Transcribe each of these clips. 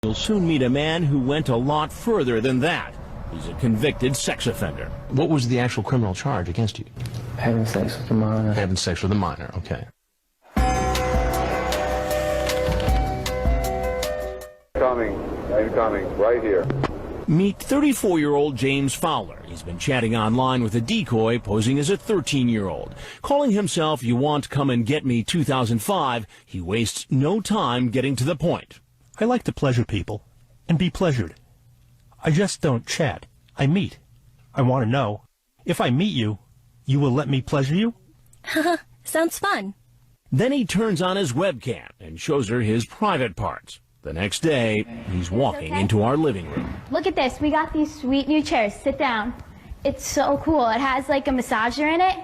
You'll soon meet a man who went a lot further than that. He's a convicted sex offender. What was the actual criminal charge against you? Having sex with a minor. Having sex with a minor, okay. Incoming, right here. Meet 34-year-old James Fowler. He's been chatting online with a decoy posing as a 13-year-old. Calling himself You Want Come and Get Me 2005, he wastes no time getting to the point. I like to pleasure people and be pleasured. I just don't chat. I meet. I want to know, if I meet you, you will let me pleasure you? Sounds fun. Then he turns on his webcam and shows her his private parts. The next day, he's walking into our living room. Look at this. We got these sweet new chairs. Sit down. It's so cool. It has like a massager in it.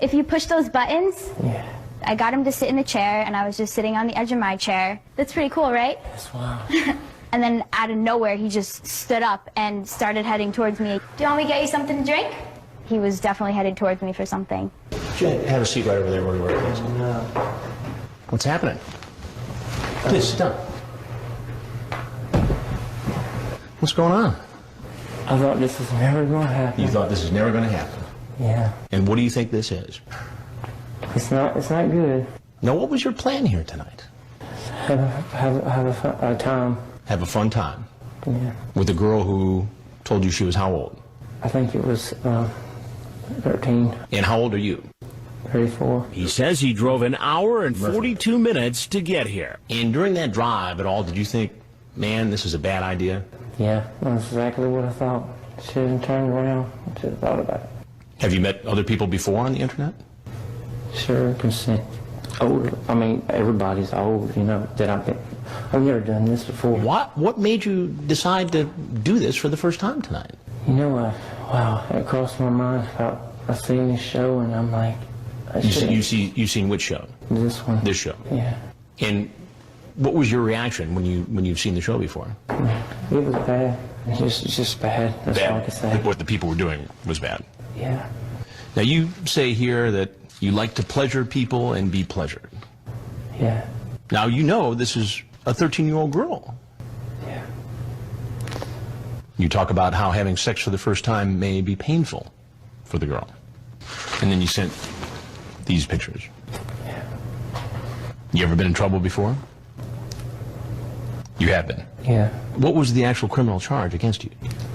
If you push those buttons, Yeah. I got him to sit in the chair, and I was just sitting on the edge of my chair. That's pretty cool, right? That's wild. And then out of nowhere, he just stood up and started heading towards me. Do you want me to get you something to drink? He was definitely headed towards me for something. Have a seat right over there where you were. No. What's happening? Please, sit down. What's going on? I thought this was never going to happen. You thought this is never going to happen. Yeah. And what do you think this is? It's not good. Now, what was your plan here tonight? Have a time. Have a fun time. Yeah. With a girl who told you she was how old? I think it was 13, And how old are you? 34. He says he drove an hour and 42 minutes to get here. And during that drive at all, did you think, man, this is a bad idea? Yeah, that's exactly what I thought. Should have turned around. Should have thought about it. Have you met other people before on the internet? Sure, consent. Older. I mean, everybody's old, you know, that I've never done this before. What made you decide to do this for the first time tonight? You know, wow, it crossed my mind about I seen this show, and I'm like, You seen which show? This one. This show. Yeah. And what was your reaction when you've seen the show before? It was bad. It's just bad. That's all I can say. What the people were doing was bad. Yeah. Now you say here that you like to pleasure people and be pleasured. Yeah. Now you know this is a 13-year-old girl. Yeah. You talk about how having sex for the first time may be painful for the girl. And then you sent these pictures. Yeah. You ever been in trouble before? You have been. Yeah. What was the actual criminal charge against you?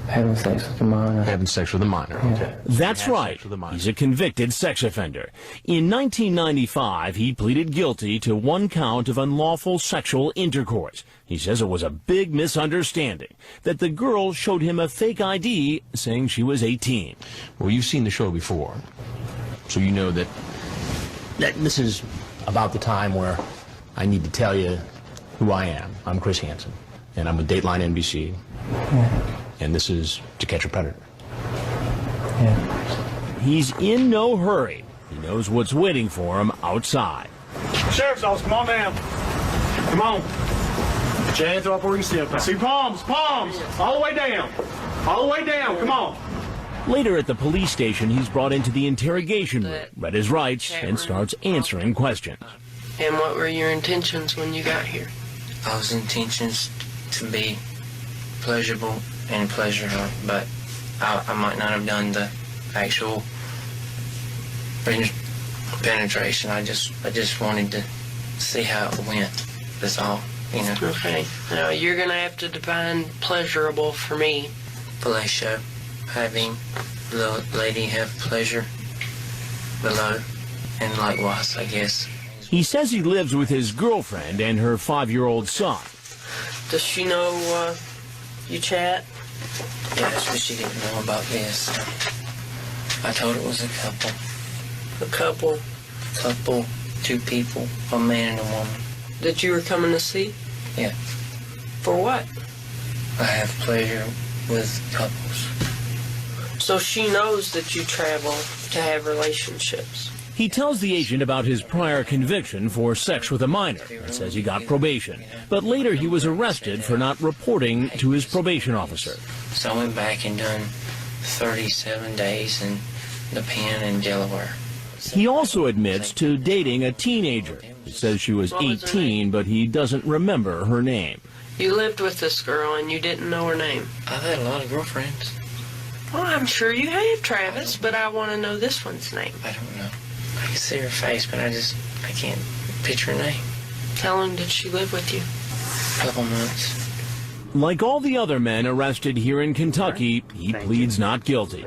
Having sex with a minor. Having sex with a minor. Okay. That's right. He's a convicted sex offender. In 1995, he pleaded guilty to 1 count of unlawful sexual intercourse. He says it was a big misunderstanding, that the girl showed him a fake ID saying she was 18. Well, you've seen the show before, so you know that this is about the time where I need to tell you who I am. I'm Chris Hansen, and I'm with Dateline NBC. Yeah. And this is To Catch a Predator. Yeah. He's in no hurry. He knows what's waiting for him outside. Sheriff's office, come on down. Come on. Put your hands up where you can see them. See palms, all the way down. All the way down, come on. Later at the police station, he's brought into the interrogation room, read his rights, and starts answering questions. And what were your intentions when you got here? I was intentions to be pleasurable and pleasure her, but I might not have done the actual penetration. I just wanted to see how it went. That's all, you know. Okay. Now you're gonna have to define pleasurable for me. Pleasure, having the lady have pleasure below, and likewise, I guess. He says he lives with his girlfriend and her 5-year-old son. Does she know you chat? Yes, but she didn't know about this. I told her it was a couple. A couple? Couple, 2 people, a man and a woman. That you were coming to see? Yeah. For what? I have pleasure with couples. So she knows that you travel to have relationships. He tells the agent about his prior conviction for sex with a minor and says he got probation. But later he was arrested for not reporting to his probation officer. So I went back and done 37 days in the pen in Delaware. He also admits to dating a teenager. He says she was 18, but he doesn't remember her name. You lived with this girl and you didn't know her name. I've had a lot of girlfriends. Well, I'm sure you have, Travis, but I want to know this one's name. I don't know. I can see her face, but I can't picture her name. How long did she live with you? A couple months. Like all the other men arrested here in Kentucky, he pleads not guilty.